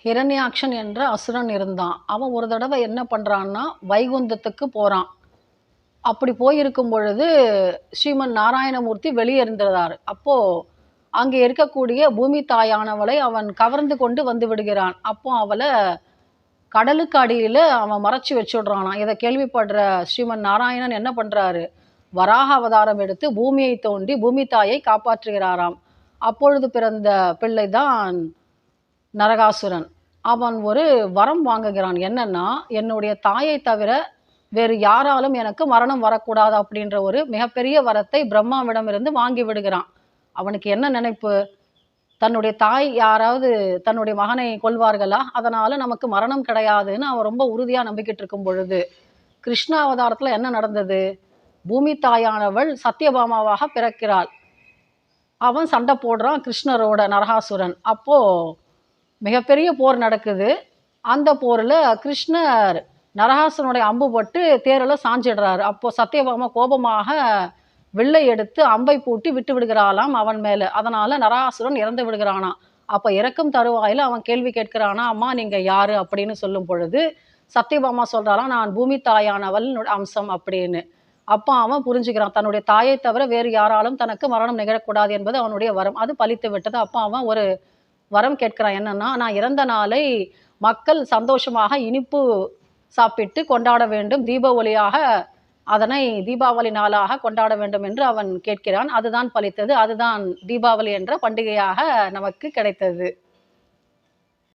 ஹிரண்யாக்ஷன் என்ற அசுரன் இருந்தான். அவன் ஒரு தடவ என்ன பண்றான்னா, வைகுந்தத்துக்கு போறான். அப்படி போயிருக்கும் பொழுது, ஸ்ரீமன் நாராயணமூர்த்தி வெளிய இருந்திருந்தாரு. அப்போ அங்கே இருக்கக்கூடிய பூமி தாயானவளை அவன் கவர்ந்து கொண்டு வந்து விடுகிறான். அப்போ அவள கடலுக்கு அடியில அவன் மறைச்சு வச்சுடுறானாம். இத கேள்விப்படுற ஸ்ரீமன் நாராயணன் என்ன பண்றாரு, வராக அவதாரம் எடுத்து பூமியை தோண்டி பூமி தாயை காப்பாற்றுகிறாராம். அப்பொழுது பிறந்த பிள்ளை தான் நரகாசுரன். அவன் ஒரு வரம் வாங்குகிறான். என்னன்னா, என்னுடைய தாயை தவிர வேறு யாராலும் எனக்கு மரணம் வரக்கூடாது அப்படின்ற ஒரு மிகப்பெரிய வரத்தை பிரம்மாவிடமிருந்து வாங்கி விடுகிறான். அவனுக்கு என்ன நினைப்பு? தன்னுடைய தாய் யாராவது தன்னுடைய மகனை கொல்வார்களா? அதனால நமக்கு மரணம் கிடையாதுன்னு அவன் ரொம்ப உறுதியா நம்பிக்கிட்டு இருக்கும் பொழுது, கிருஷ்ண அவதாரத்துல என்ன நடந்தது? பூமி தாயானவள் சத்யபாமாவாக பிறக்கிறாள். அவன் சண்டை போடுறான் கிருஷ்ணரோட நரகாசுரன். அப்போ மிகப்பெரிய போர் நடக்குது. அந்த போர்ல கிருஷ்ணர் நரகாசுரனுடைய அம்பு பட்டு தேரில சாஞ்சிடுறாரு. அப்போ சத்யபாமா கோபமாக வில்லை எடுத்து அம்பை பூட்டி விட்டு விடுகிறாளாம் அவன் மேல. அதனால நரகாசுரன் இறந்து விடுகிறானாம். அப்ப இறக்கும் தருவாயில அவன் கேள்வி கேட்கிறானா, "அம்மா நீங்க யாரு?" அப்படின்னு சொல்லும் பொழுது, சத்யபாமா சொல்றாளாம், "நான் பூமி தாயானவள் அம்சம்" அப்படின்னு. அப்ப அவன் புரிஞ்சுக்கிறான். தன்னுடைய தாயை தவிர வேறு யாராலும் தனக்கு மரணம் நிகழக்கூடாது என்பது அவனுடைய வரம். அது பலித்து விட்டது. அப்ப அவன் ஒரு வரம் கேட்கிறான். என்னன்னா, நான் இறந்த நாளை மக்கள் சந்தோஷமாக இனிப்பு சாப்பிட்டு கொண்டாட வேண்டும். தீப ஒளியாக அதனை தீபாவளி நாளாக கொண்டாட வேண்டும் என்று அவன் கேட்கிறான். அதுதான் பலித்தது. அதுதான் தீபாவளி என்ற பண்டிகையாக நமக்கு கிடைத்தது.